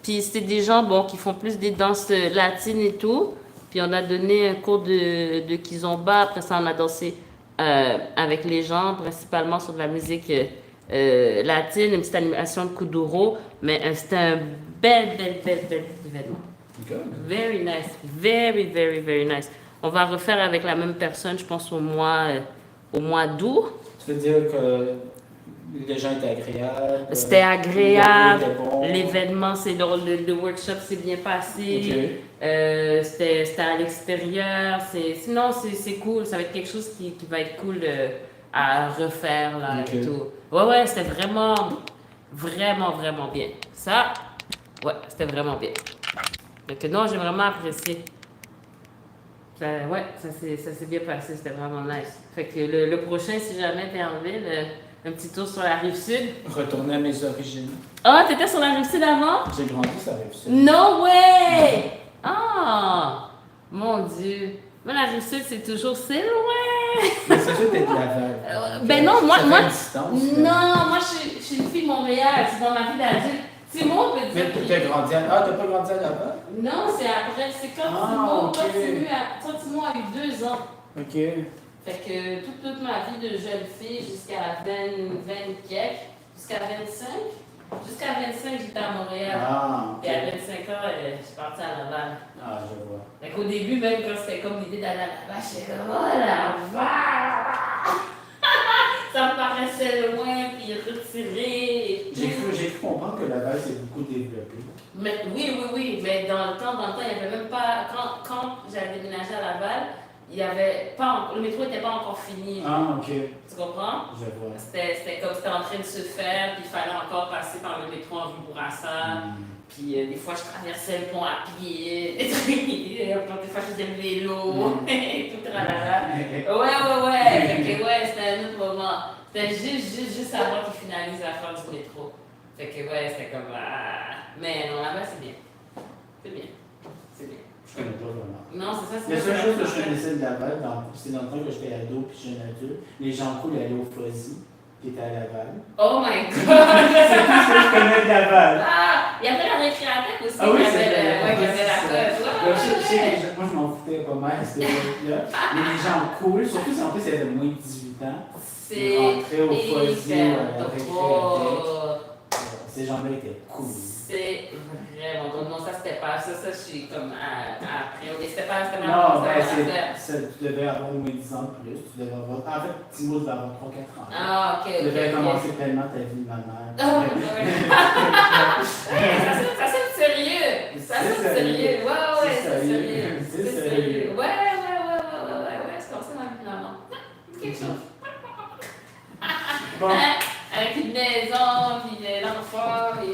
Puis c'est des gens, bon, qui font plus des danses latines et tout. Puis on a donné un cours de kizomba. Après ça, on a dansé avec les gens, principalement sur de la musique latine, une petite animation de kuduro. Mais c'était un bel événement. Good. Very nice. Very, very, very nice. On va refaire avec la même personne, je pense, au mois d'août. Tu veux dire que les gens étaient agréables? C'était agréable. Bon. L'événement, c'est drôle. Le workshop s'est bien passé. Okay. C'était à l'extérieur. Sinon, c'est cool. Ça va être quelque chose qui va être cool à refaire là, Okay. et tout. Ouais, c'était vraiment, vraiment, vraiment bien. Ça, ouais, c'était vraiment bien. Donc, non, j'ai vraiment apprécié. Ça s'est bien passé. C'était vraiment nice. Fait que le prochain, si jamais t'es en ville, un petit tour sur la Rive-Sud. Retourner à mes origines. Ah, t'étais sur la Rive-Sud avant? J'ai grandi sur la Rive-Sud. No way! Ah! Mon Dieu. Mais la Rive-Sud, c'est toujours... C'est loin! Mais c'est juste d'être Laval. Ben non, moi... Ça fait une distance, Non, moi, je suis une fille de Montréal. C'est dans ma vie d'adulte. Simon peut Mais dire... tu as grandi à... Ah, t'as pas grandi à Laval? Non, c'est après. C'est quand Ah, Simon a eu 2 ans. OK. Fait que toute ma vie de jeune fille jusqu'à 20 quelques, jusqu'à 25. Jusqu'à 25, j'étais à Montréal. Ah, OK. Et à 25 ans, je suis partie à Laval. Ah, je vois. Fait qu'au début, même quand c'était comme l'idée d'aller à Laval, j'étais comme, oh Laval! Ça me paraissait loin, puis retiré. J'ai cru comprendre que Laval s'est beaucoup développé. Mais, oui, mais dans le temps, il n'y avait même pas. Quand j'avais déménagé à Laval, il y avait pas, le métro n'était pas encore fini. Ah, OK. Tu comprends? Je vois. C'était comme c'était en train de se faire, puis il fallait encore passer par le métro en rue Bourassa. Puis des fois, je traversais le pont à pied, des fois, je faisais le vélo, et tout, tralala. Ouais. Fait que, c'était un autre moment. C'était juste avant qu'ils finalisent la fin du métro. Fait que, c'était comme. Mais non, là-bas, c'est bien. C'est bien. Je connais pas vraiment. Non, c'est ça, c'est La pas seule ça. chose que je connaissais de Laval, c'est dans le temps que j'étais ado puis jeune adulte, les gens cool allaient au Fuzzy, qui était à Laval. Oh my god! C'est tout ce que je connais de Laval. Ah! Il y avait la récréathèque aussi. Ah oui, il y c'est avait, vrai. il y avait la cote. Moi, je m'en foutais pas mal à cette époque-là. Mais les gens cool, surtout si en plus il y avait moins de 18 ans, ils rentraient au Fuzzy ou à la récréathèque. Ces gens-là étaient cool. C'est vraiment drôle. Non, ça c'était pas. Ça, je suis comme après. C'était pas Non, vraiment tu devais avoir au moins 10 ans de plus. Tu devais avoir, en fait, Timo devait avoir 3-4 ans. Ah, ok. Tu devais commencer pleinement ta vie de ma mère. Ça sonne sérieux. Ça sonne sérieux. Ouais, c'est sérieux. C'est sérieux. Ouais. C'est comme ça ma vie de maman. Quelque chose. Bon. Avec une maison, puis l'enfant, puis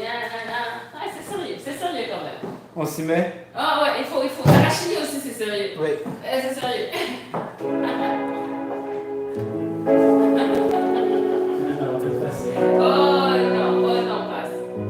c'est sérieux quand même. On s'y met? Ah ouais, il faut. Arachide aussi, c'est sérieux. Oui. C'est sérieux. Alors, c'est facile. Oh non, passe. Oh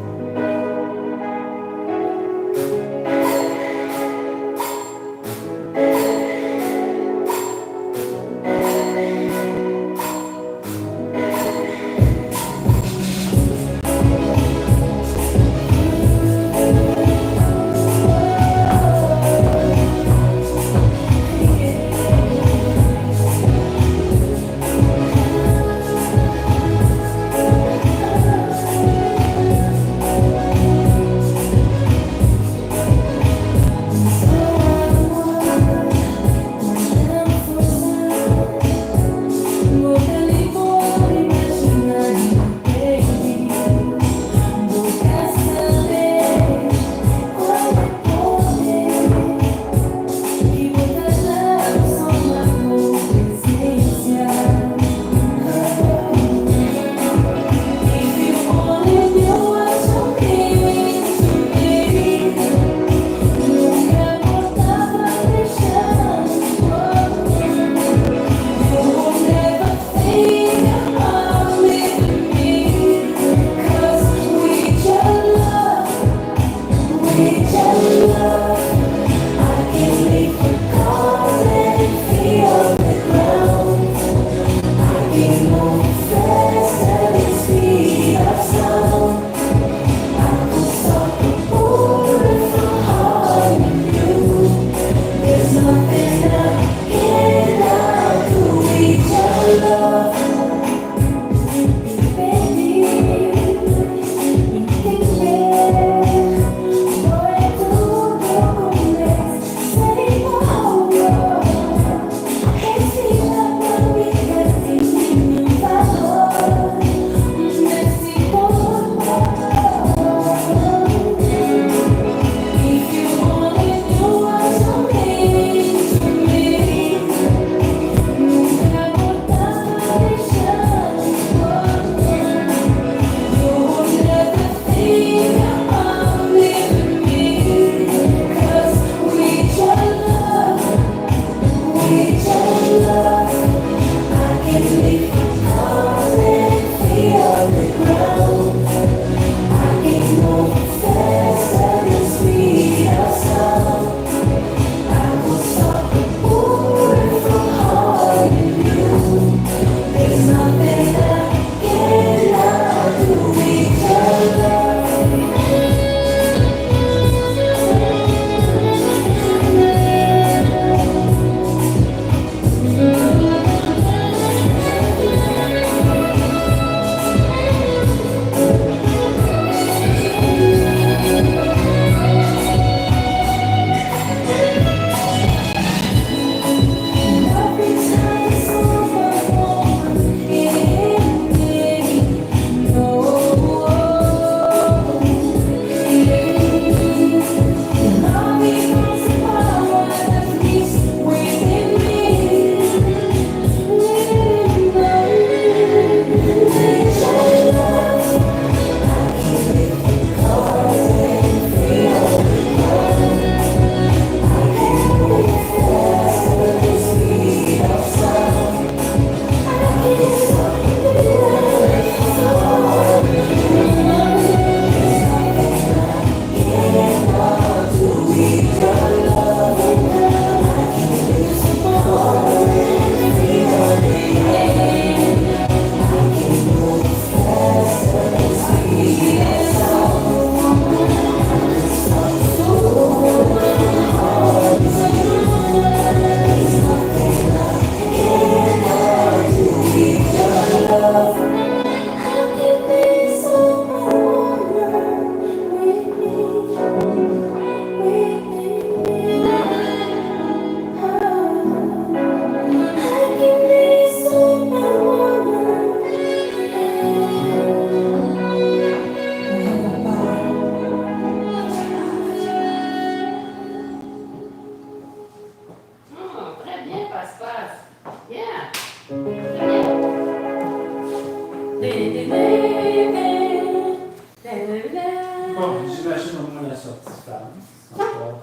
j'imagine au moins la sortie femme. Encore.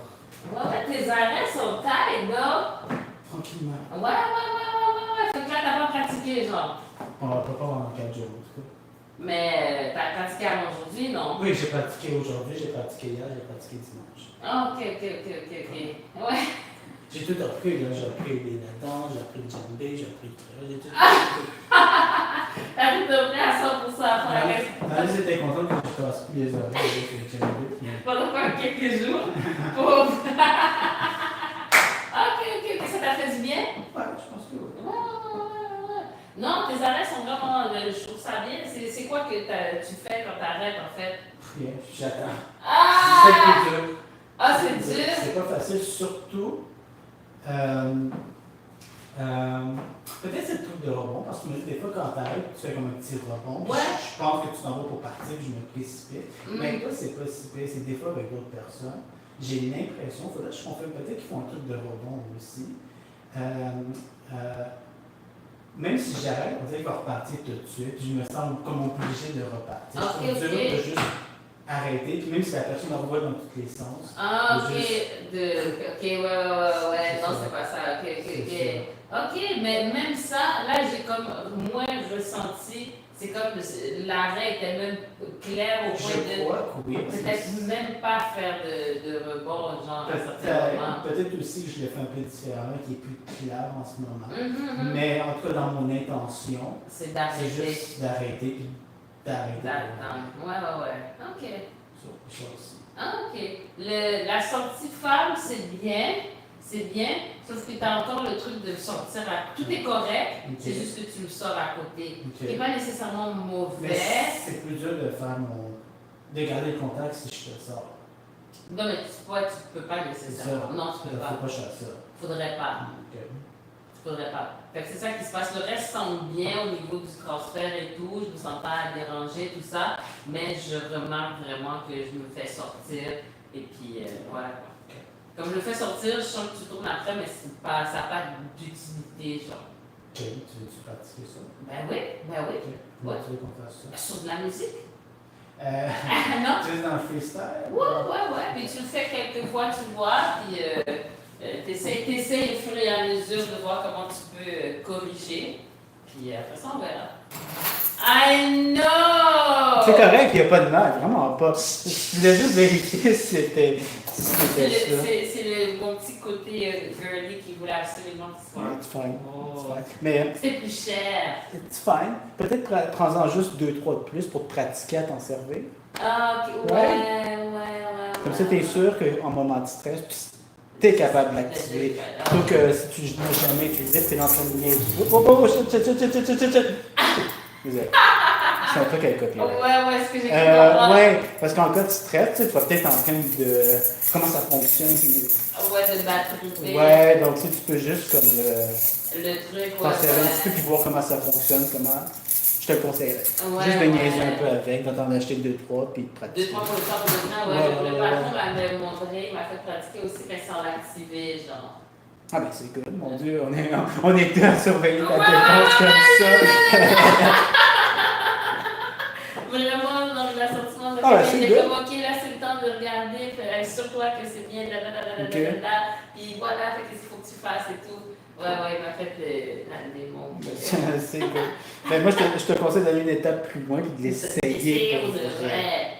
Ouais, tes arrêts sont tailles, là. Tranquillement. Ouais. Fait que là, t'as pas pratiqué, genre. On va pas pendant 4 jours, en tout cas. Mais t'as pratiqué avant aujourd'hui, non? Oui, j'ai pratiqué aujourd'hui, j'ai pratiqué hier, j'ai pratiqué dimanche. Ah, ok. Ouais. J'ai tout appris, là. J'ai appris la danse, j'ai appris le djembé, j'ai appris le truc. J'ai tout T'as tout appris à 100% à faire. Alice était contente que je passe plus les oreilles avec le djembé. Pendant quelques jours. Pauvre. Ok. Ça t'a fait du bien? Ouais, je pense que oui. Ouais. Non, tes arrêts sont vraiment. Je trouve ça bien. C'est quoi que tu fais quand t'arrêtes, en fait? Rien, j'attends. Ah! C'est plus dur. Ah, c'est dur? C'est pas facile, surtout. Peut-être c'est le truc de rebond, parce que des fois, quand t'arrêtes, tu fais comme un petit rebond. Ouais. Je pense que tu t'en vas pour partir, je me précipite. Mm. Mais toi, c'est pas si pire, c'est des fois avec d'autres personnes. J'ai l'impression, faudrait que je confirme, peut-être qu'ils font un truc de rebond aussi. Même si j'arrête, on dirait qu'il va repartir tout de suite. Je me sens comme obligé de repartir. Ok. C'est dur de juste arrêter, puis même si la personne envoie dans tous les sens. Ah, ok. Juste... Ouais. Non, c'est pas ça. Ok, mais même ça, là, j'ai comme moins ressenti, c'est comme l'arrêt était même clair au point Je crois que oui. peut-être même pas faire de rebond, genre à certains moments. Peut-être aussi que je l'ai fait un peu différemment, qui est plus clair en ce moment. Mm-hmm. Mais en tout cas, dans mon intention, C'est c'est d'arrêter. juste d'arrêter puis d'arrêter. D'attendre. Ouais. Ok. Ça aussi. Ok. La sortie femme, c'est bien. Sauf que tu as encore le truc de sortir à. Tout est correct, c'est juste que tu le sors à côté. Ce qui n'est pas nécessairement mauvais. Mais c'est plus dur de faire de garder le contact si je te sors. Non, mais tu peux pas nécessairement. Non, tu peux pas. Faut pas faire ça. Faudrait pas. Faudrait pas. Fait que c'est ça qui se passe. Le reste semble bien au niveau du transfert et tout. Je me sens pas à déranger, tout ça. Mais je remarque vraiment que je me fais sortir. Et puis, voilà. Comme je le fais sortir, je sens que tu tournes après, mais ça n'a pas d'utilité, genre. Ok, tu veux pratiquer ça? Ben oui. Ok. Ouais. Tu veux qu'on fasse ça? Sur de la musique? Non. Tu es dans le freestyle? Ouais. Puis tu le fais quelques fois, tu vois, puis t'essayes au fur et à mesure de voir comment tu peux corriger. Puis après ça, on verra. I know! C'est correct, il n'y a pas de mal, vraiment pas. Je voulais juste vérifier si c'était ça. C'est mon petit côté girly qui voulait absolument que ce soit. It's fine. Oh. It's fine. Mais c'est plus cher. It's fine. Peut-être prends-en juste 2-3 de plus pour te pratiquer à t'en servir. Ah, ok. Ouais. Comme ça, tu es sûr qu'en moment de stress, tu es capable de l'activer. Plutôt que si tu n'as jamais utilisé, tu es en train de niaiser. Désolé. C'est un truc à copier. Ouais, ce que j'ai compris. Ouais, parce qu'en cas de stress, tu vas peut-être en train de. Comment ça fonctionne. De batterie. Ouais, donc si tu peux juste comme. Le truc, t'en servir un petit peu puis voir comment ça fonctionne, je te le conseillerais. Juste de niaiser un peu avec, d'en acheter 2-3 puis de pratiquer. 2-3 pour le temps, le patron m'avait montré, il m'a fait pratiquer aussi, mais sans l'activer, genre. Ah ben c'est good, mon Dieu, on est deux à surveiller ta défense comme ça. Vraiment, dans l'assortiment de c'est good. comme, ok, là c'est le temps de regarder, assure-toi que c'est bien, puis voilà, qu'est-ce qu'il faut que tu fasses et tout. Ouais, il m'a fait la démon. C'est good. Mais moi, je te conseille d'aller une étape plus loin et de l'essayer. Pour de vrai.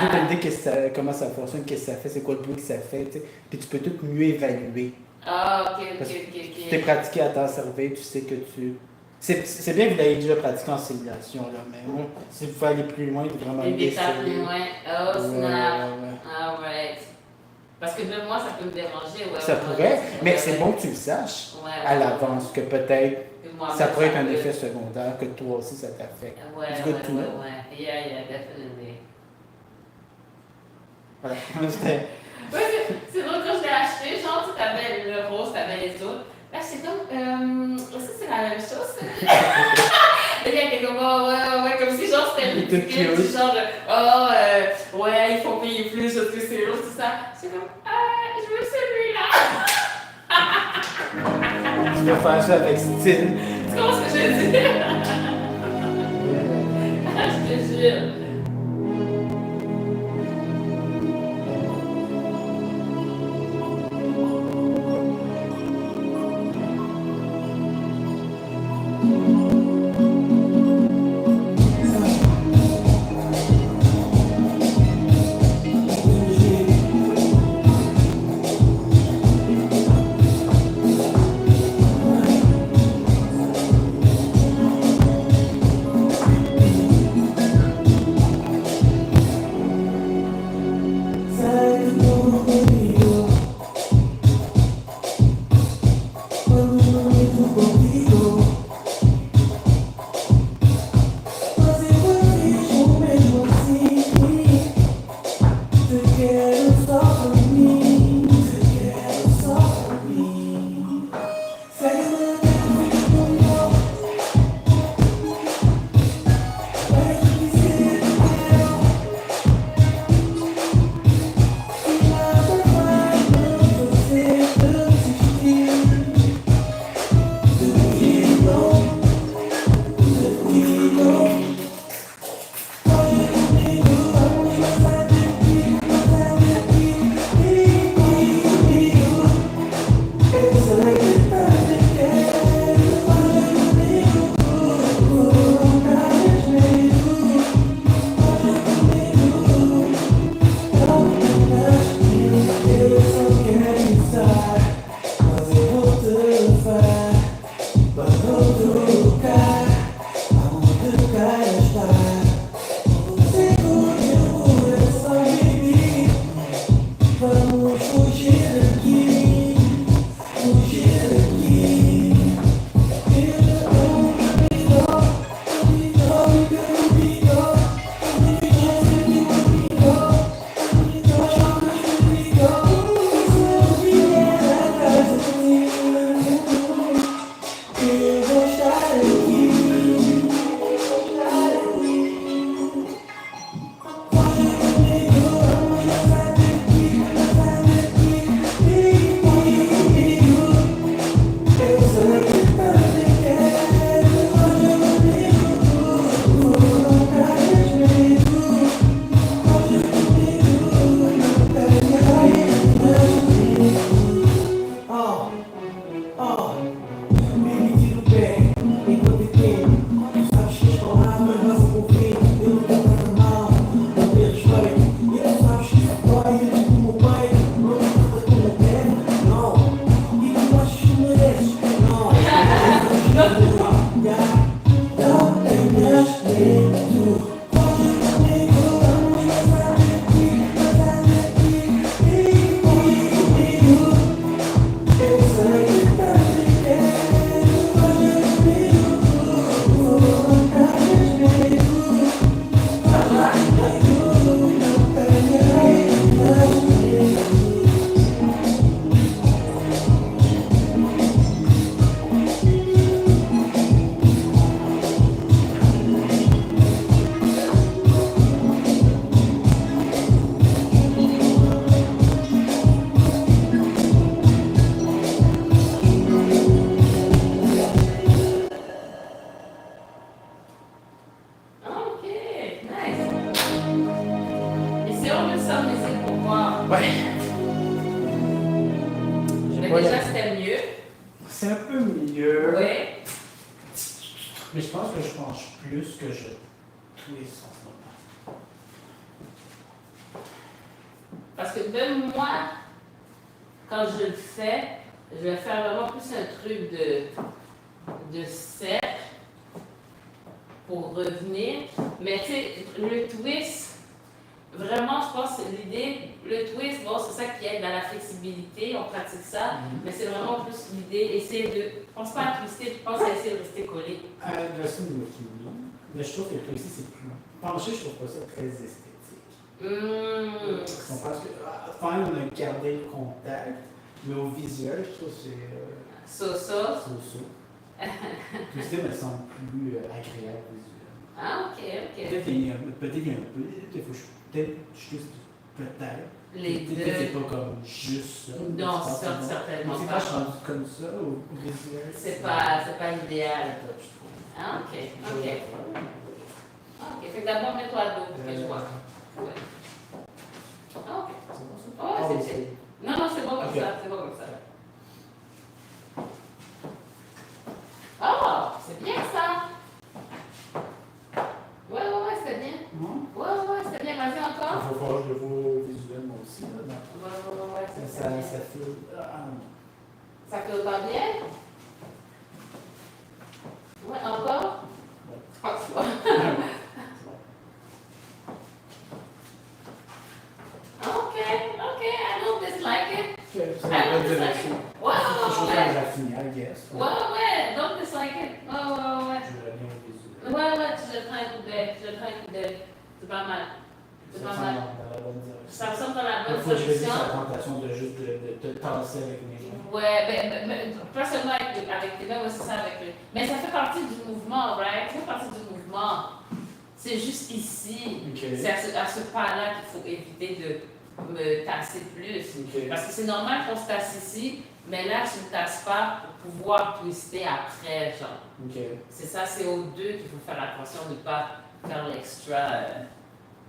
Tu peux te dire comment ça fonctionne, qu'est-ce que ça fait, c'est quoi le bruit que ça fait, puis tu peux tout mieux évaluer. Ah, ok. Tu t'es pratiqué à t'en servir, tu sais que tu... C'est bien que vous l'ayez déjà pratiqué en simulation, là, mais bon, si vous pouvez aller plus loin, vraiment une étape plus loin. Oh, snap. Ouais. Parce que même moi, ça peut me déranger. Ça pourrait, mais c'est bon que tu le saches à l'avance, que peut-être ça pourrait être un effet secondaire, que toi aussi ça t'affecte. Ouais. Yeah, definitely. Voilà. C'est drôle quand je l'ai acheté, genre, tu avais le rose, tu avais les autres. Là, c'est comme, ça c'est la même chose. Et il y a comme, ouais, comme si genre c'était ridicule, genre, ouais, il faut payer plus parce que c'est rose, tout ça. C'est comme, je veux celui-là. Tu peux faire ça avec style. Tu comprends ce que je veux dire? Je te jure. Mais je trouve que le aussi, c'est plus penché, je trouve pas ça très esthétique. Je pense que quand même, on a gardé le contact, mais au visuel, je trouve que c'est. So-so. Tout ça me semble plus agréable visuel. Ah, ok. Peut-être qu'il y a un peu. Peut-être Les deux. Peut-être c'est pas comme juste ça. Non, certainement pas. C'est pas rendu comme ça au visuel. C'est pas l'idéal, je trouve. Ah, ok. Fait que d'abord, mets-toi à dos pour que je vois. Ouais. Ah, ok. Ouais, c'est. Non, c'est bon comme ça. Oh, c'est bien ça. Ouais, c'est bien. Ouais, c'est bien. Vas-y encore. Il faut voir, je le vois visuellement aussi. Là, ouais, ça file. Ça file pas bien? Ouais, encore? Ah, tu vois. Okay, I don't dislike it. I don't dislike it. Ouais. Don't dislike it. Ouais. Ouais, tu jetteras un coup d'œil. C'est pas mal. Ça me semble dans la bonne direction. Ça me semble dans la bonne Faut que je réduise direction. la tentation de juste de te tasser avec mes mains. Ouais, pas seulement avec tes mains, c'est ça avec les... Mais ça fait partie du mouvement, right? Ça fait partie du mouvement. C'est juste ici. Okay. C'est à ce pas-là qu'il faut éviter de me tasser plus. Okay. Parce que c'est normal qu'on se tasse ici, mais là, je ne tasse pas pour pouvoir twister après, genre. Okay. C'est ça, c'est aux deux qu'il faut faire attention de ne pas faire l'extra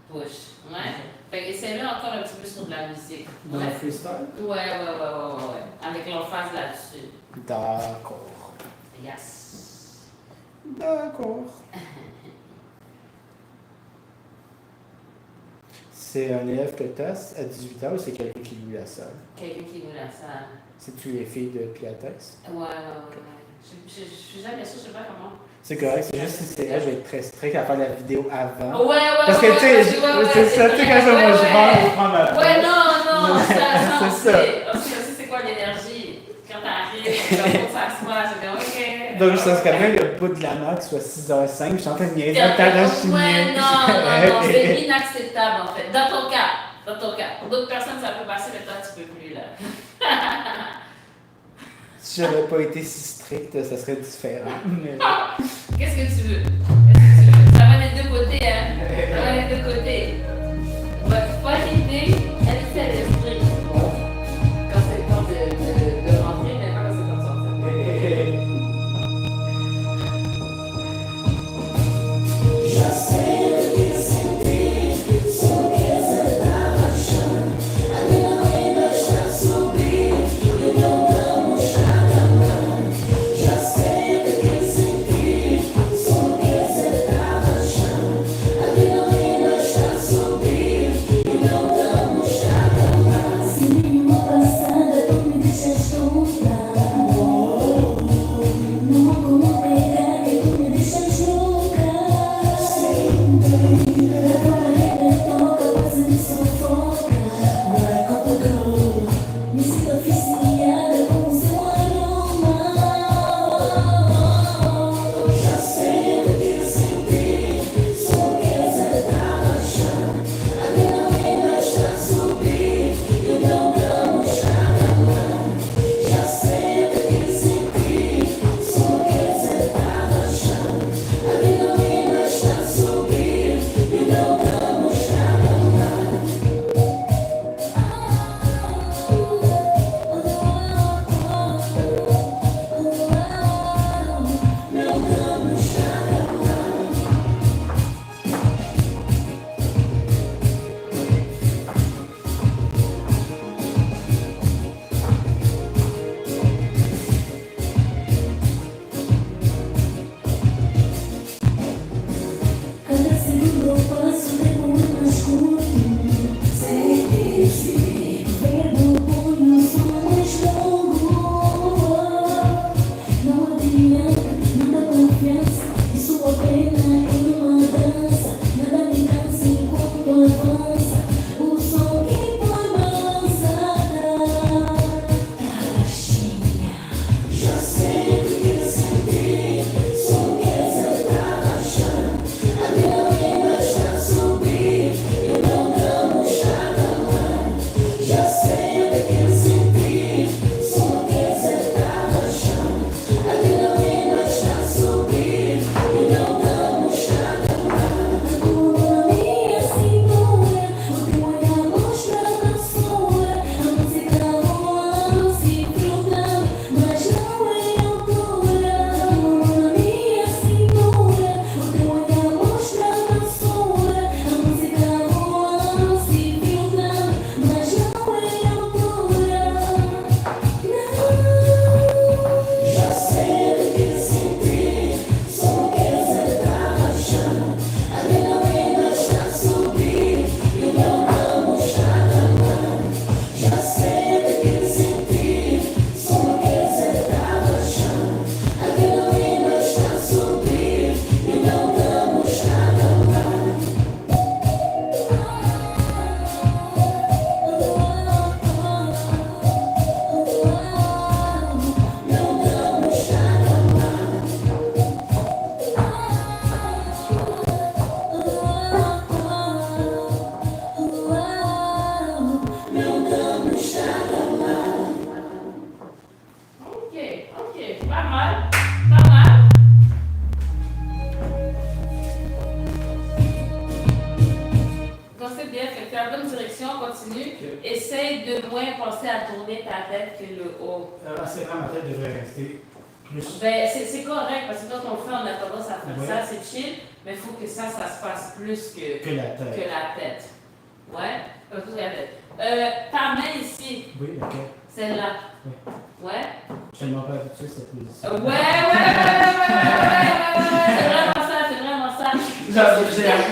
push. Ouais. Fait que essaye-le encore un petit peu sur de la musique. Dans le freestyle? Ouais. Avec l'emphase là-dessus. D'accord. Yes. D'accord. C'est un élève que tu as à 18 ans ou c'est quelqu'un qui loue la salle? Quelqu'un qui loue la salle. C'est-tu les filles de Pilates? Ouais. Je suis jamais sûre, je sais pas comment. C'est correct, c'est juste que c'est elle, je vais être très strict à faire la vidéo avant. Ouais. Parce que tu sais, c'est ça, tu sais, quand moi je rentre, je prends ma place. Ouais, non, ça, c'est ça. Aussi, c'est quoi l'énergie? Quand t'arrives, quand ça se passe, c'est comme ok. Donc, ça serait bien le bout de la note soit 6h05, je suis en train de niaiser à ta Ouais, non, c'est inacceptable en fait. Dans ton cas. Pour d'autres personnes, ça peut passer, mais toi, tu peux plus là. Si j'avais pas été si strict, ça serait différent. Mais... Qu'est-ce que tu veux? Ça va des deux côtés, hein? Ça va des deux côtés. Votre bonne idée, elle fait l'esprit. Quand c'est le temps de rentrer, mais pas quand c'est le temps de sortir. So essaye de moins penser à tourner ta tête que le haut. C'est vrai, ma tête devrait rester plus. Ben, c'est correct, parce que quand on le fait, on a tendance à faire ça, c'est chill, mais il faut que ça se passe plus que la tête. Ouais, comme tout la tête. Ta main ici. Oui, ok. Celle-là. Oui. Ouais. Je suis tellement pas habitué à cette position. Ouais. C'est vraiment ça.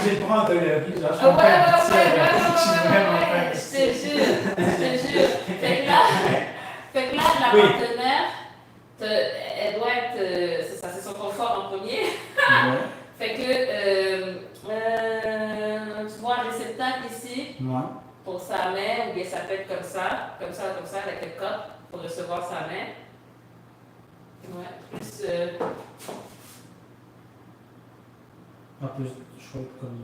J'ai le bras en théorie, genre, je suis pas habitué à je suis vraiment pas habitué. Je te jure. Fait que là, la partenaire, elle doit être, c'est ça, c'est son confort en premier. Ouais. Fait que, tu vois le réceptacle ici, pour sa main, ou bien ça peut être comme ça, avec le cop, pour recevoir sa main. Ouais, plus. En plus, chouette comme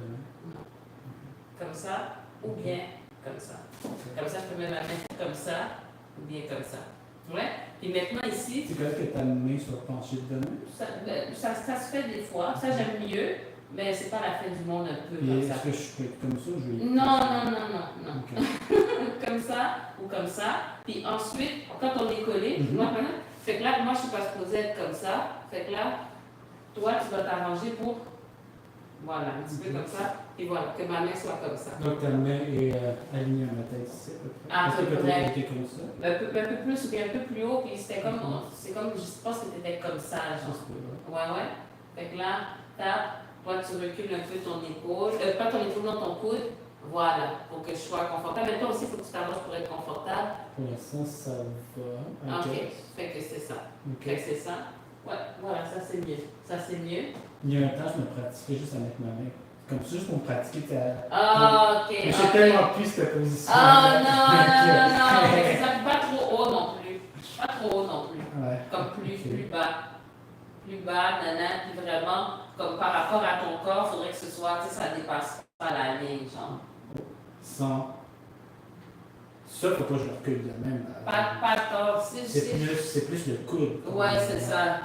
comme ça, ou bien comme ça. Comme ça, je peux mettre ma main comme ça, ou bien comme ça. Ouais. Et maintenant ici. C'est correct que ta main soit penchée de même? Ça se fait des fois. Ça, j'aime mieux. Mais c'est pas la fin du monde un peu comme ça. Est-ce que je peux être comme ça ou je vais... Non. Okay. Comme ça ou comme ça. Puis ensuite, quand on est collé, fait que là, moi, je suis pas supposée être comme ça. Fait que là, toi, tu vas t'arranger pour. Voilà, un petit peu comme ça. Et voilà, que ma main soit comme ça. Donc ta main est alignée à ma tête ici, à peu près. À peu près. Est-ce que comme ça? Un peu plus ou bien un peu plus haut. Puis c'était comme. C'est comme, je pense que tu étais comme ça, genre. Ouais. Fait que là, tape. Toi, tu recules un peu ton épaule, pas ton épaule, non, ton coude. Voilà, pour que je sois confortable. Mais toi aussi, il faut que tu t'arranges pour être confortable. Pour l'instant, ça va. Ok, fait que c'est ça. Okay. Fait que c'est ça. Ouais, voilà, ça c'est mieux. Il y a un temps, je me pratiquais juste à mettre ma main. Comme ça, juste pour me pratiquer. Ok. Mais j'ai tellement plus cette position. Non. Fait que ça fait pas trop haut non plus. Ouais. Comme plus bas. Plus bas, puis vraiment, comme par rapport à ton corps, il faudrait que ce soit, tu sais, ça dépasse pas la ligne, genre. Sans. Ça, faut pas que je le recule de même. Pas tort, c'est plus le coude. Ouais, c'est ça.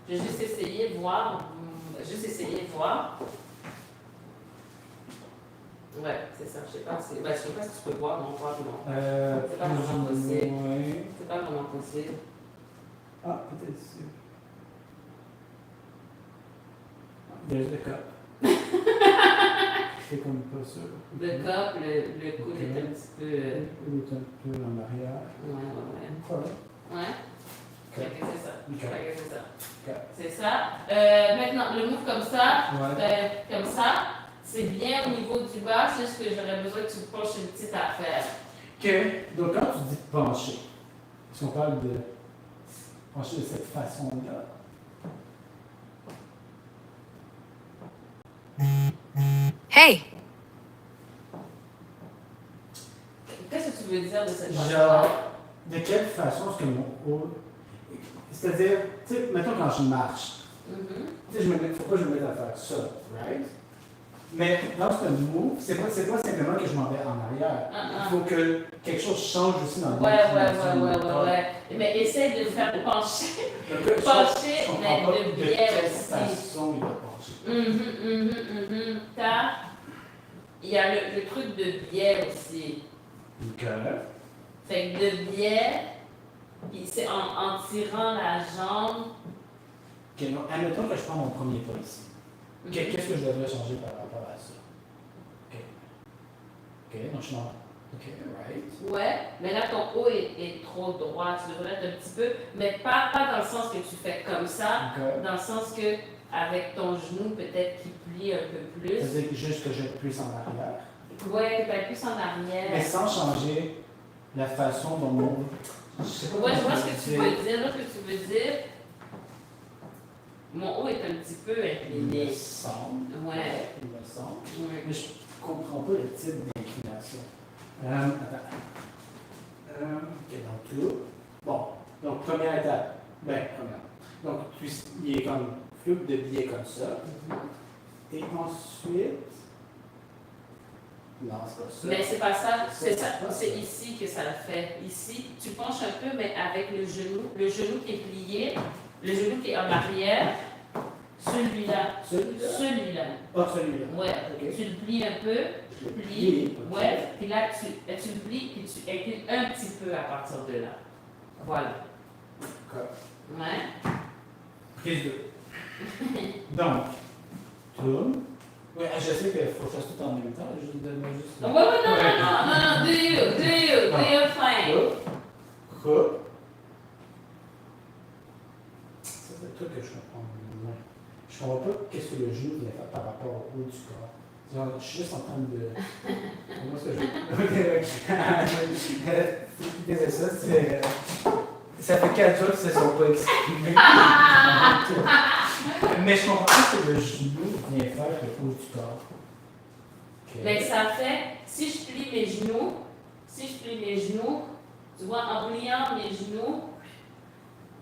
Je vais juste essayer de voir. Ouais, c'est ça. Je sais pas si tu peux voir, non, pas non. C'est pas vraiment possible. Ouais. C'est pas vraiment possible. Ah, peut-être ici. There's the cup. C'est comme pas ça. Le cup, le coude est un petit peu. Il est un peu en arrière. Ouais. Okay. C'est ça. Okay. C'est ça. Maintenant, le move comme ça, c'est bien au niveau du bas, c'est juste que j'aurais besoin que tu te penches une petite affaire. Ok. Donc quand tu dis pencher, si on parle de pencher de cette façon-là. Hey! Qu'est-ce que tu veux dire de cette façon? Genre, de quelle façon est-ce que mon haut. C'est-à-dire, tu sais, mettons quand je marche, tu sais, faut pas que je me mette à faire ça, right? Mais dans ce move, c'est pas simplement que je m'en vais en arrière. Il faut que quelque chose change aussi dans le mouvement. Ouais. Mais essaie de faire pencher. Pencher, mais de biais aussi. Façon, il va pencher. Il y a le truc de biais aussi. Ok. Fait que de biais, puis c'est en tirant la jambe. Ok, donc admettons que je prends mon premier pas ici. Qu'est-ce que je devrais changer par rapport à ça? Ok, donc je suis dans. Ok, right. Ouais, mais là ton haut est trop droit, tu devrais être un petit peu, mais pas dans le sens que tu fais comme ça, dans le sens que avec ton genou peut-être qu'il plie un peu plus. C'est-à-dire juste que je plus en arrière. Ouais, que tu plus en arrière. Mais sans changer la façon dont mon. Je vois ce que tu veux dire. Mon haut est un petit peu incliné. Il me semble. Ouais. Mais je comprends pas le type d'inclination. Attends. Ok, donc tout. Bon, donc première étape. Donc, il est comme flou de biais comme ça. Et ensuite. Non, c'est pas ça. Mais c'est pas ça. C'est ici que ça le fait. Ici, tu penches un peu, mais avec le genou qui est plié, le genou qui est en arrière, Celui-là. Celui-là? Celui-là. Ah, celui-là. Ouais. Ok. Tu le plies un peu. Je le Plie. plie, ok. Ouais. Puis là, tu le plies, puis tu inclines un petit peu à partir de là. Voilà. D'accord. Ouais. Prise 2. Donc, tourne. Oui, je sais qu'il faut faire tout en même temps. Donne-moi juste. Ouais, non. Do your thing. Coupe. Ça, c'est le truc que je comprends moins. Je comprends pas qu'est-ce que le genou vient faire par rapport au haut du corps. Genre, je suis juste en train de. Comment est-ce que je. C'est ça, c'est. Ça fait 4 jours qu'ils se sont pas exprimés. Mais je comprends pas que le genou vient faire le haut du corps. Okay. Mais ça fait, si je plie mes genoux, tu vois, en pliant mes genoux,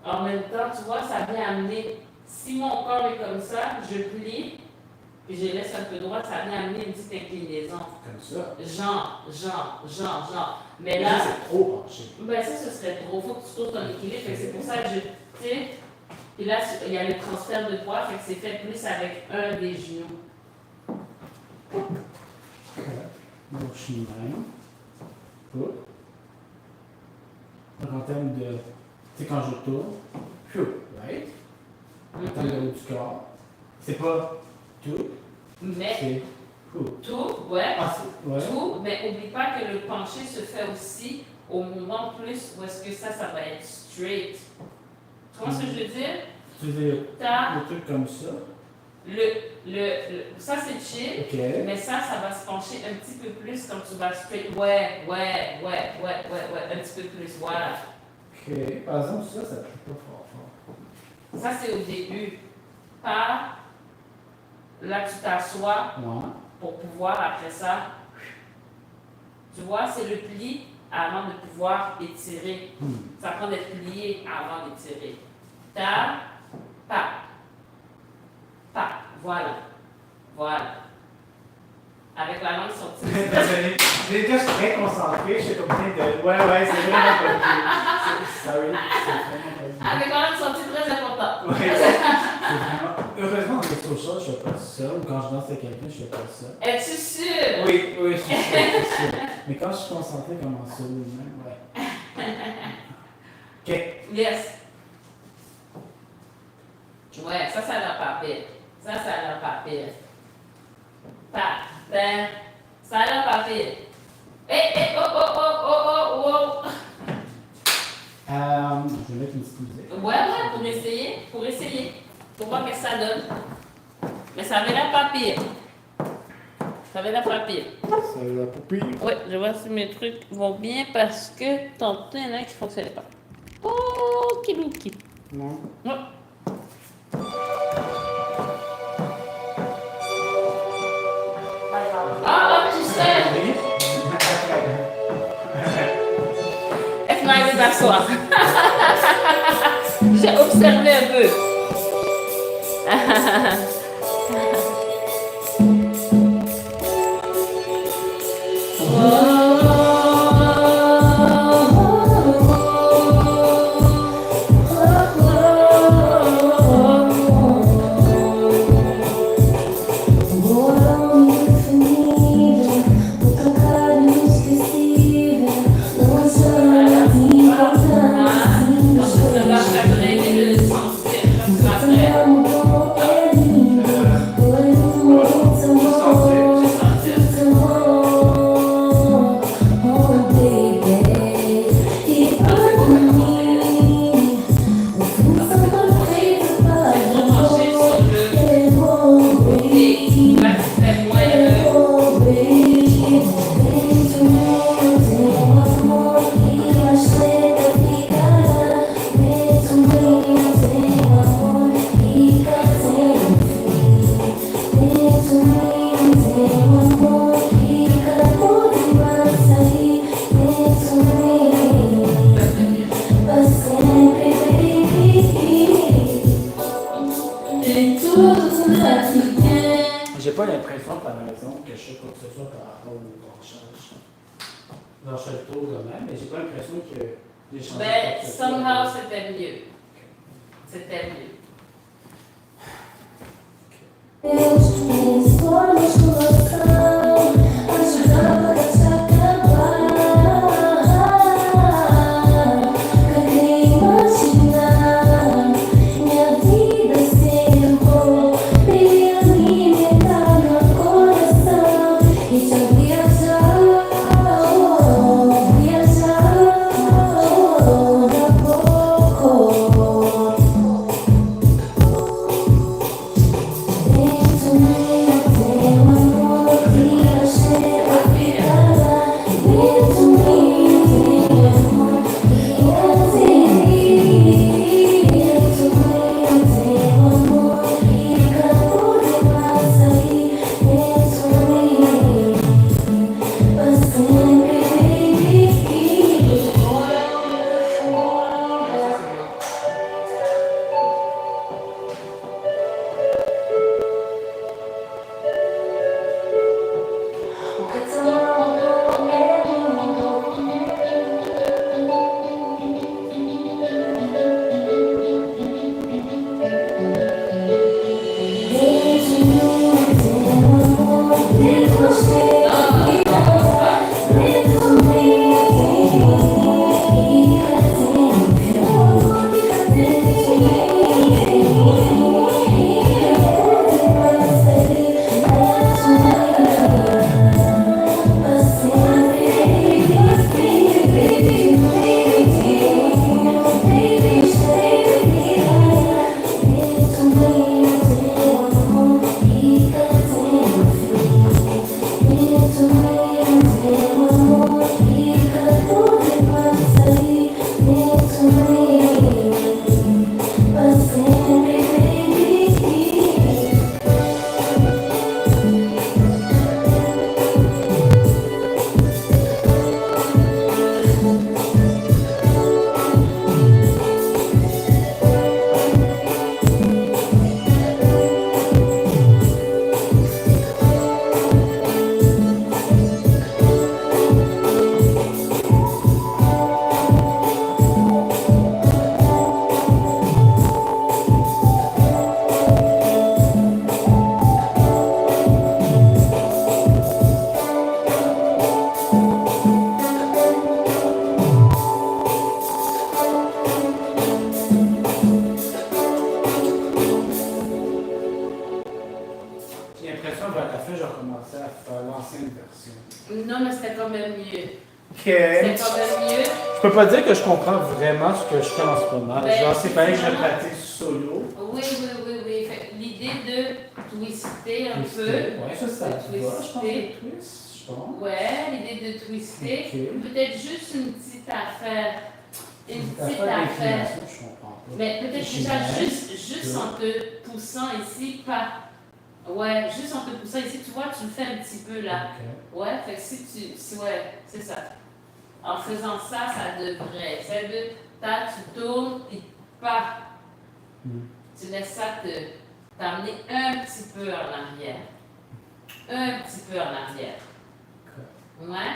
en même temps, tu vois, ça vient amener, si mon corps est comme ça, je plie, puis je laisse un peu droit, ça vient amener une petite inclinaison. Comme ça. Genre. Mais Mais là, ça, c'est trop penché. ben ça, ce serait trop. Faut que tu trouves ton équilibre. Fait que c'est pour ça que je tire. Puis là, il y a le transfert de poids, fait que c'est fait plus avec un des genoux. Donc, je suis même. Coupe. Donc, en termes de. Tu sais, quand je tourne, right? En termes de haut du corps, c'est pas tout, Mais c'est tout, ouais. Ah, c'est. Ouais. Tout, mais n'oublie pas que le penché se fait aussi au moment plus où est-ce que ça va être straight. Tu vois ce que je veux dire? Tu veux T'as le truc comme ça. ça c'est chill, Ok. mais ça va se pencher un petit peu plus quand tu vas straight. Ouais, un petit peu plus, voilà. Ok. Par exemple, ça plie pas fort. Ça c'est au début. Pas, là tu t'assois Ouais. pour pouvoir après ça. Tu vois, c'est le pli avant de pouvoir étirer. Ça prend d'être plié avant d'étirer. Ta, pa. Voilà. Avec la langue sortie. Désolé. Je suis très concentré, je suis comme plein de. Ouais, c'est vraiment pas bien. Sorry. Avec la langue sortie, très important. Ouais, c'est vraiment. Heureusement, dans les choses, je fais pas ça. Ou quand je danse avec quelqu'un, je fais pas ça. Es-tu sûr? Oui, je suis sûr. Mais quand je suis concentré comme en solo, même, ouais. Ok. Yes. Ouais, ça a l'air pas pire. Ça a l'air pas pire. Ça a l'air pas pire. Oh. Je vais mettre une petite musique. Ouais, pour essayer. Pour voir ce que ça donne. Mais ça avait l'air pas pire. Ça va pas pire. Ouais, je vois si mes trucs vont bien parce que tantôt, il y en a qui ne fonctionnaient pas. Oh, kilouki. Non. Ouais. Tu sais, est-ce que d'asseoir? J'ai observé un peu. J'ai pas l'impression par raison que je sais quoi que ce soit par rapport au branchage. Non, je fais le tour quand même, mais j'ai pas l'impression que j'ai changé. Ben, quoi que ce soit. somehow, c'était mieux. C'était mieux. Je peux pas dire que je comprends vraiment ce que je fais en ce moment. Genre, c'est pareil que je pratique solo. Oui. L'idée de twister un peu. Ouais, ça va, je pense, le twist, je pense. Ouais, l'idée de twister. Okay. Peut-être juste une petite affaire. Une petite affaire. Je comprends pas. Mais peut-être juste en te poussant ici, pas. Ouais, juste en te poussant ici, tu vois, tu le fais un petit peu là. Okay. Ouais, fait que ouais, c'est ça. En faisant ça, ça devrait. Tu tournes et pas. Tu laisses ça t'amener un petit peu en arrière. Un petit peu en arrière. Ouais.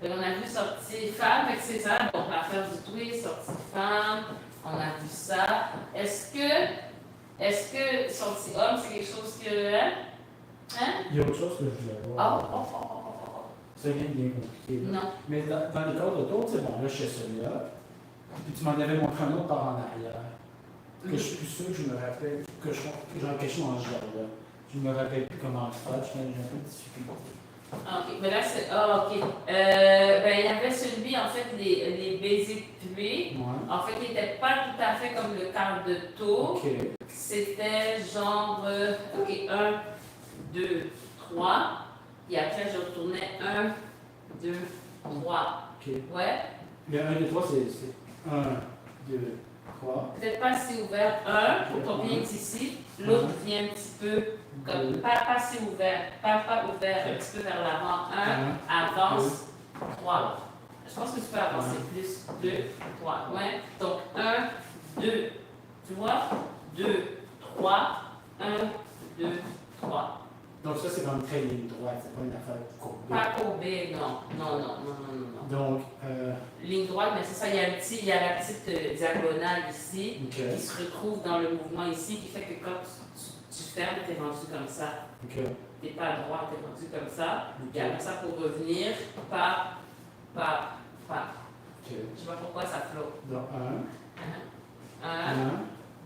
Donc, on a vu sortie femme, fait que c'est ça. Donc, l'affaire du twist, sortie femme, on a vu ça. Est-ce que sortie homme, c'est quelque chose que. Hein? Il y a autre chose que je voulais voir. C'est rien de bien compliqué. Non. Mais dans les corps d'auto, c'est bon, là, je fais celui-là. Puis tu m'en avais montré un autre par en arrière. Que je suis plus sûr que je me rappelle, que j'en caché dans ce genre-là. Je me rappelle plus comment le faire, j'ai un peu de difficulté. Ok, mais là c'est. Ok. Il y avait celui, en fait, les basic tués. Ouais. En fait, il n'était pas tout à fait comme le quart de tour. Okay. C'était genre. 1, 2, 3. Et après, je retournais 1, 2, 3. Ok. Ouais. Le 1, 2, 3, c'est 1, 2, 3. Peut-être pas assez ouvert. 1, pour ton vient ici. L'autre vient un petit peu comme. Pas assez ouvert. Pas ouvert, un petit peu vers l'avant. 1, avance. 3. Je pense que tu peux avancer plus. 2, 3. Ouais. Donc 1, 2. Tu vois? 2, 3. 1, 2, 3. Donc ça, c'est comme très ligne droite, c'est pas une affaire courbée. Pas courbée, non. Donc, ligne droite, mais c'est ça, il y a la petite diagonale ici qui se retrouve dans le mouvement ici, qui fait que quand Tu fermes, t'es rendu comme ça. OK. T'es pas à droite, t'es rendu comme ça. OK. Et après ça, pour revenir, pas. OK. Je sais pas pourquoi ça flotte. Donc, 1,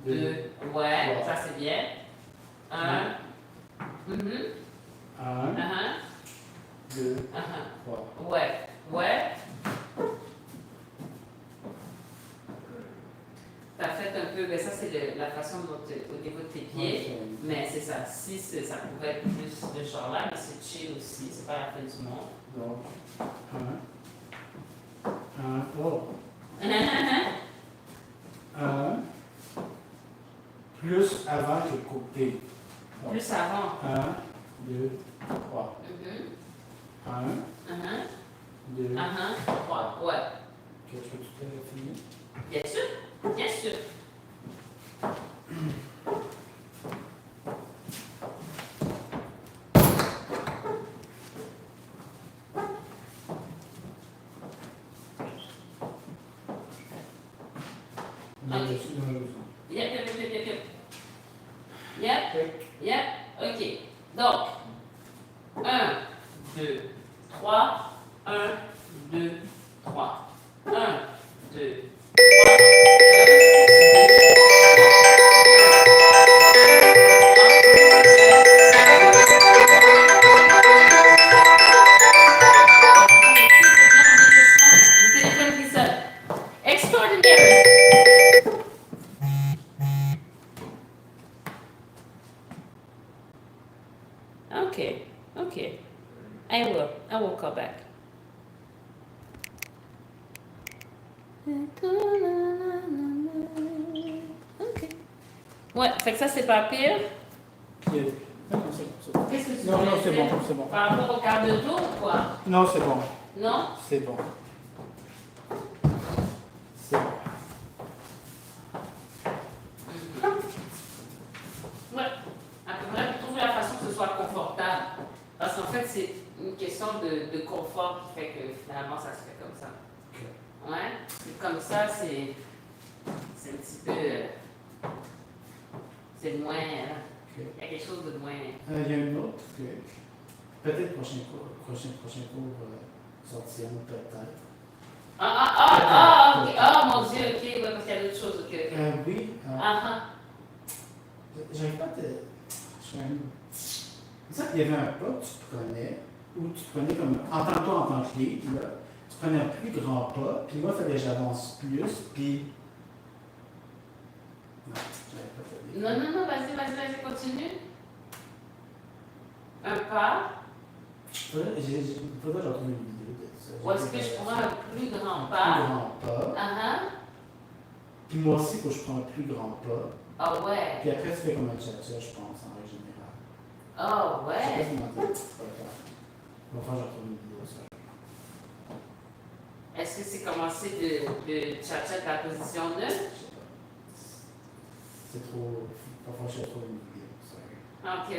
2, 2, ouais, 3. ça c'est bien. 1, 1, 2, 3. ouais. T'as fait un peu, ben ça c'est la façon dont au niveau de tes pieds, mais c'est ça. Si ça pouvait être plus de genre là, mais c'est chill aussi, c'est pas la fin du monde. Donc, 1, oh. 1, plus avant que côté. Plus avant. 1, 2, 3. 1, 2, 3, ouais. Ok, je peux tout finir? Bien sûr, bien sûr. Yep. OK. Donc, 1, 2, 3. 1, 2, 3. 1, 2, 3. Extraordinary. Okay. I will call back. OK. Ouais, fait que ça, c'est pas pire. Qu'est-ce que tu Non, voulais c'est dire? bon, c'est bon. Par rapport au quart de tour ou quoi? Non, c'est bon. Non? C'est bon. C'est bon. Ouais. À peu près, pour trouver la façon que ce soit confortable. Parce qu'en fait, c'est une question de confort qui fait que finalement, ça se fait comme ça. OK. Ouais. Et comme ça, c'est un petit peu. C'est moins. OK. Il y a quelque chose de moins. Il y a une autre que peut-être prochain cours sortiront peut-être. OK. Oh mon Dieu, OK. Ouais, parce qu'il y a d'autres choses. OK. Oui. J'arrive pas à te. Je suis même. C'est ça qu'il y avait un pas que tu prenais, où tu prenais comme. Entends-toi en tant que livre, là. Tu prenais un plus grand pas, puis moi, il fallait que j'avance plus, puis. Non, j'arrive pas à te dire. Non, vas-y, continue. Un pas. Faudrait que je retrouve une vidéo de ça. Ou est-ce que je prends un plus grand Un pas? plus grand pas. Puis moi aussi, il faut que je prenne un plus grand pas. Ah ouais. Puis après, tu fais comme un cha-cha, je pense, en règle générale. Ah Je sais ouais. pas comment dire, c'est pas grave. Bon, enfin, je retrouve une vidéo de ça. Est-ce que c'est commencer de cha-cha de la position 9? Je sais pas. C'est trop. Parfois, je retrouve une vidéo, ça. OK.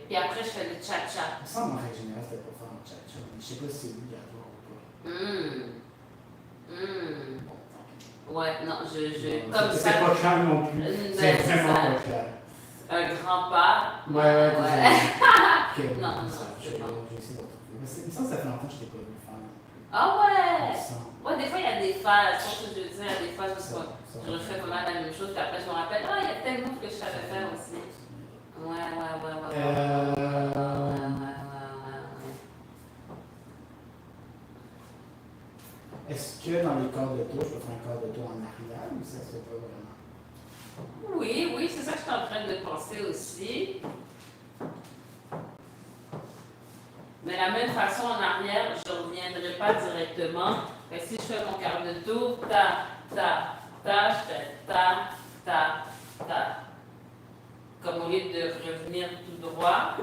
Puis après, je fais le cha-cha. Il me semble en règle générale, c'était pour faire un cha-cha. Mais je sais pas si c'est obligatoire ou pas. Bon, tant pis. Ouais, non, je Bon, comme c'est ça. pas clair non plus. C'est vraiment ça. pas clair. Un grand pas. Ouais. Ok, Non, ça, je c'est vais bon. essayer de retrouver. Mais il me semble que ça fait longtemps que je t'ai pas vu faire. Ah Il ouais. me semble. Ouais, des fois, il y a des phases. Pour ce que je veux dire, il y a des phases où Ça je refais pas mal la même chose, puis après, je me rappelle, il y a tel move que je savais faire aussi. Ouais. Est-ce que dans les quarts de tour, je peux faire un quart de tour en arrière ou ça se fait pas vraiment? Oui, c'est ça que je suis en train de penser aussi. Mais de la même façon, en arrière, je ne reviendrai pas directement. Mais si je fais mon quart de tour, je fais ta. Comme au lieu de revenir tout droit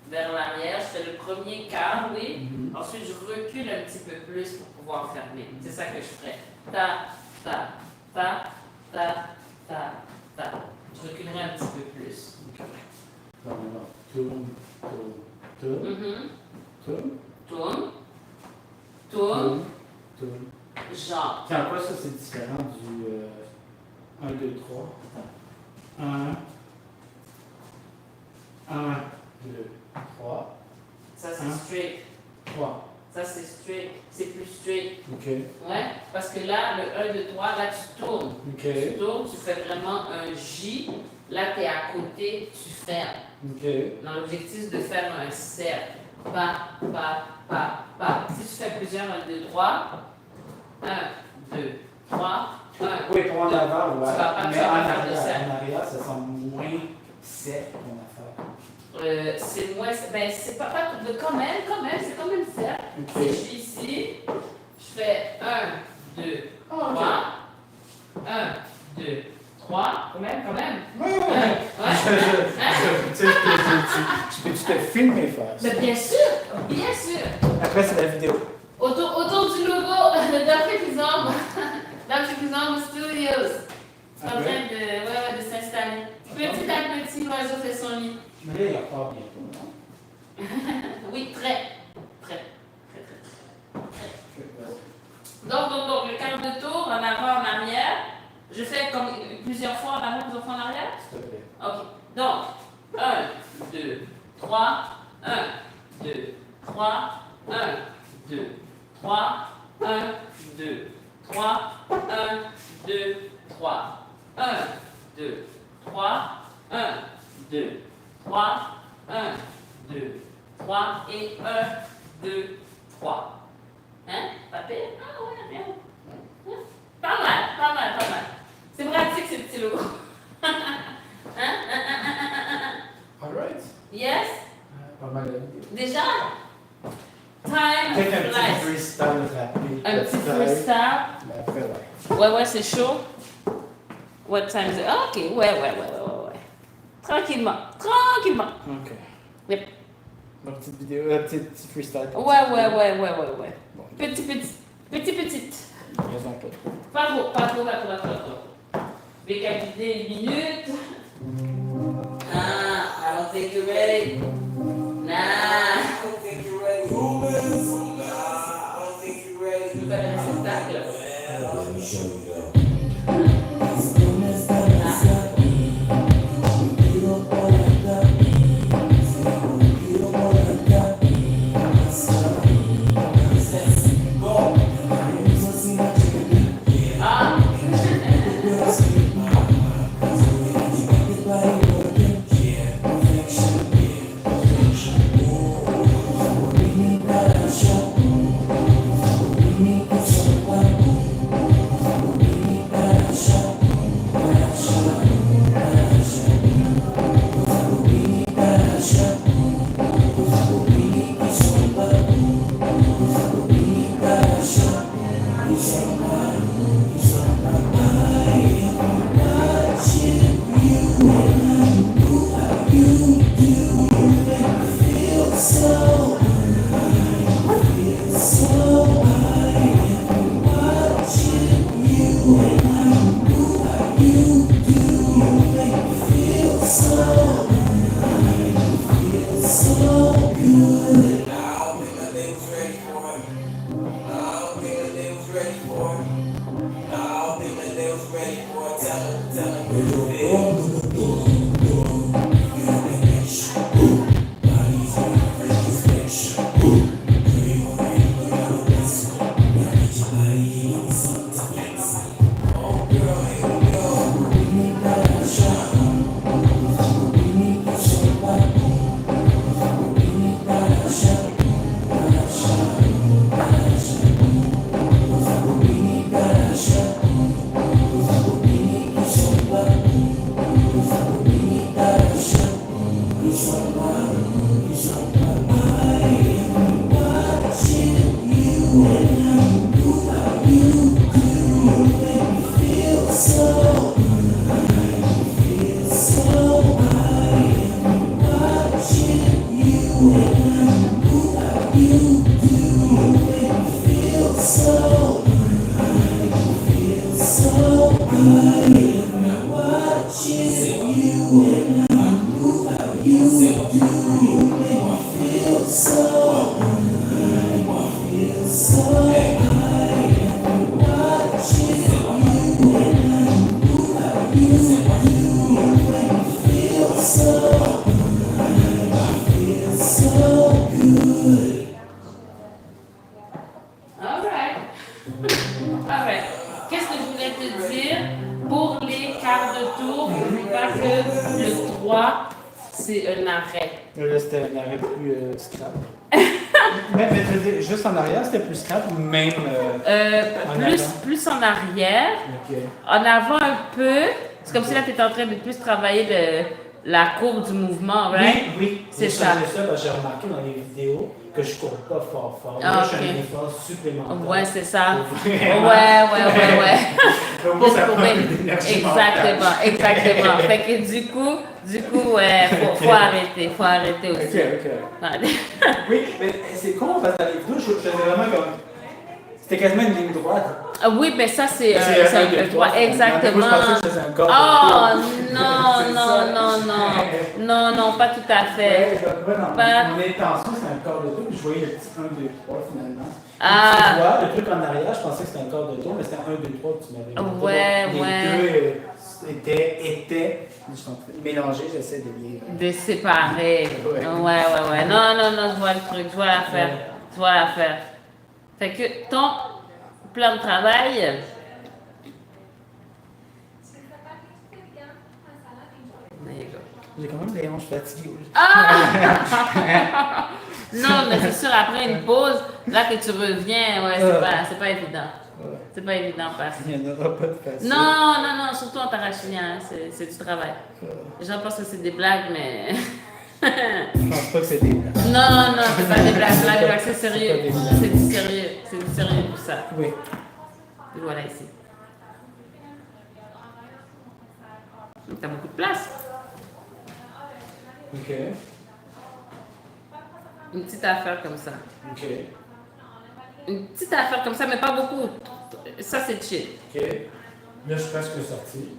vers l'arrière, je fais le premier quart, oui. Ensuite, je recule un petit peu plus pour pouvoir fermer. C'est ça que je ferais. Ta. Je reculerai un petit peu plus. Ok. Donc, tourne. Tourne. Tourne. Genre. Tiens, quoi, ça, c'est différent du 1, 2, 3. 1, 1, 2, 3. Ça, c'est straight. 3. Ça, c'est straight. C'est plus straight. OK. Ouais, parce que là, le 1, 2, 3, là, tu tournes. OK. Tu tournes, tu fais vraiment un J. Là, tu es à côté, tu fermes. OK. Dans l'objectif de faire un cercle. Pas, pas, pas, pas. Si tu fais plusieurs 1, 2, 3, 1, 2, 3, 1. Oui, pour en avant, ouais. Tu vas pas Mais faire en de cercle. arrière, ça semble moins sec ton affaire. C'est moins. Ben, c'est pas quand même, c'est quand même cercle. OK. Si je suis ici, je fais 1, 2, 3. 1, 2, 3. Quand même. Oui, oui. Ouais. Je peux te filmer faire ça. Mais bien sûr. Après, c'est la vidéo. Autour du logo d'Africism Studios. C'est en train de s'installer. Petit à petit, l'oiseau fait son lit. Mais là, il a pas bientôt, non? Oui, très. Donc, le quart de tour, en avant, en arrière. Je fais comme plusieurs fois en avant, plusieurs fois en arrière. S'il te plaît. OK. Donc, 1, 2, 3, 1, 2, 3, 1, 2, 3, 1, 2, 3, 1, 2, 3, 1, 2, 3, 1, 2, 3, 1, 2, 3 et 1, 2, 3. Hein? Pas pire? Ah ouais, bien. Pas mal. C'est pratique ces petits logos. All right. Yes? Pas mal de vidéos. Déjà? Time Peut-être un petit flies. freestyle rapide. Un petit freestyle. Mais après, ouais. Ouais, c'est chaud. What time is it? Ah, ok, ouais. Tranquillement. OK. Yep. Ma petite vidéo, petit freestyle. Ouais. Bon, Petite. raison pas. Pas trop. Décapiter une minute. Nah, I don't think you're ready. Nah. I don't think you're ready. Nah, I don't think you're ready. Tu peux faire un spectacle. Let me show you though. Alright. Qu'est-ce que je voulais te dire? Pour les quarts de tour, n'oublie pas que le 3, c'est un arrêt. Là, c'était un arrêt plus scrap. mais tu veux dire, juste en arrière, c'était plus scrap ou même en avant? Plus en arrière. Ok. En avant un peu. C'est comme si là, tu étais en train de plus travailler la courbe du mouvement, right? Oui, C'est j'ai ça. changé ça parce que j'ai remarqué dans les vidéos que je cours pas fort. Ah, Là, je fais ok. un effort supplémentaire. Ouais, c'est ça. Vraiment. Ouais. Donc, Pour ça prend courir. de l'énergie mentale. Exactement. Fait que du coup, ouais, faut arrêter aussi. Ok. Ouais. Oui, mais c'est con parce que dans les vidéos, je faisais vraiment comme. C'était quasiment une ligne droite. Ah oui, mais ça, c'est un peu droit. Moi, je Exactement. pensais que je faisais un corps. Oh, C'est ça. non, pas tout à fait. Ouais, non, Pas- mon intention, c'est un corps de tour, puis je voyais le petit 1, 2, 3 finalement. Ah. Tu vois, le truc en arrière, je pensais que c'était un corps de tour, mais c'était 1, 2, 3 que tu m'avais montré. Ouais, Donc, ouais. Les deux étaient je suis en train de mélanger, j'essaie de les. De séparer. Ouais. Ouais. Non, je vois le truc, je vois l'affaire. Fait que ton plan de travail. There you go. J'ai quand même des hanches fatiguées. Ah! Non, mais c'est sûr, après une pause, là que tu reviens, ouais, c'est pas évident. Ouais. C'est pas évident parce que. Il n'y en aura pas de facile. Non, surtout en tarachien, hein, c'est du travail. Les gens pensent que c'est des blagues, mais. Je pense pas que c'est des blagues. Non, c'est pas des blagues, c'est C'est sérieux. pas des blagues. C'est du sérieux pour ça. Oui. Et voilà ici. Donc, t'as beaucoup de place. Ok. Une petite affaire comme ça. Ok. Une petite affaire comme ça, mais pas beaucoup. Ça, c'est chill. Ok. Là, je suis presque sorti.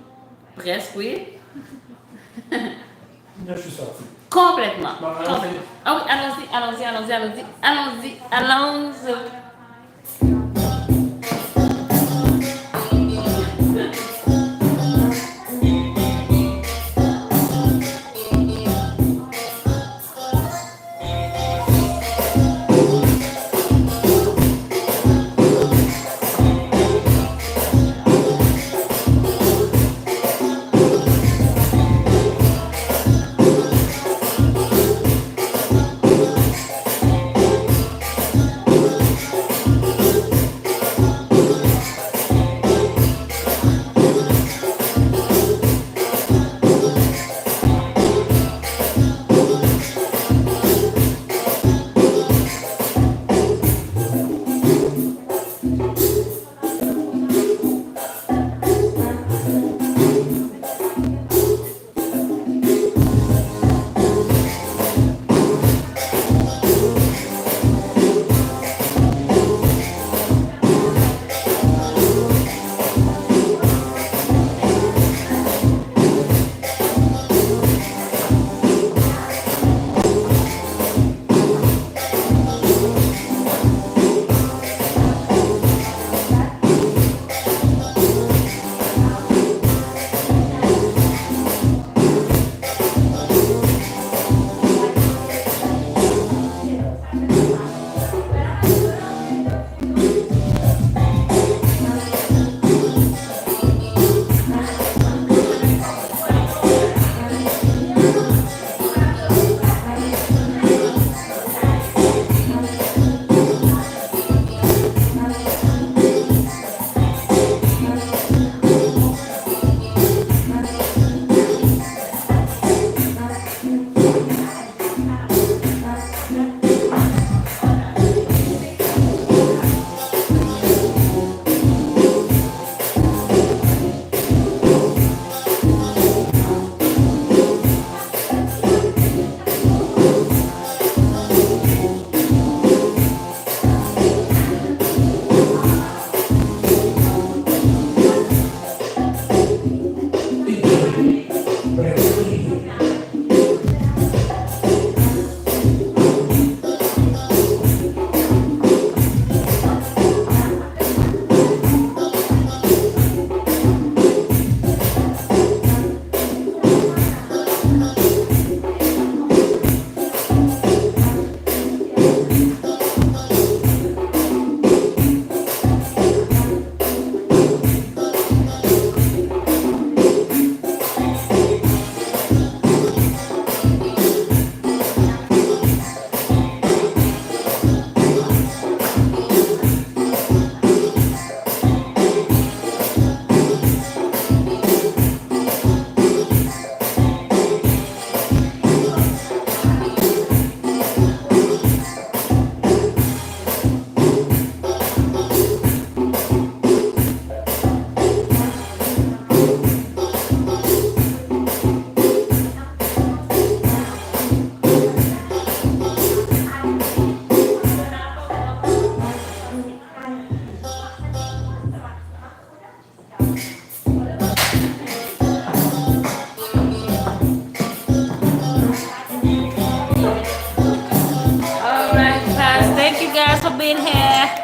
Presque, oui. Là, je suis sorti. Complètement. Bon, allons-y. Complètement. Ah oui, allons-y. being here.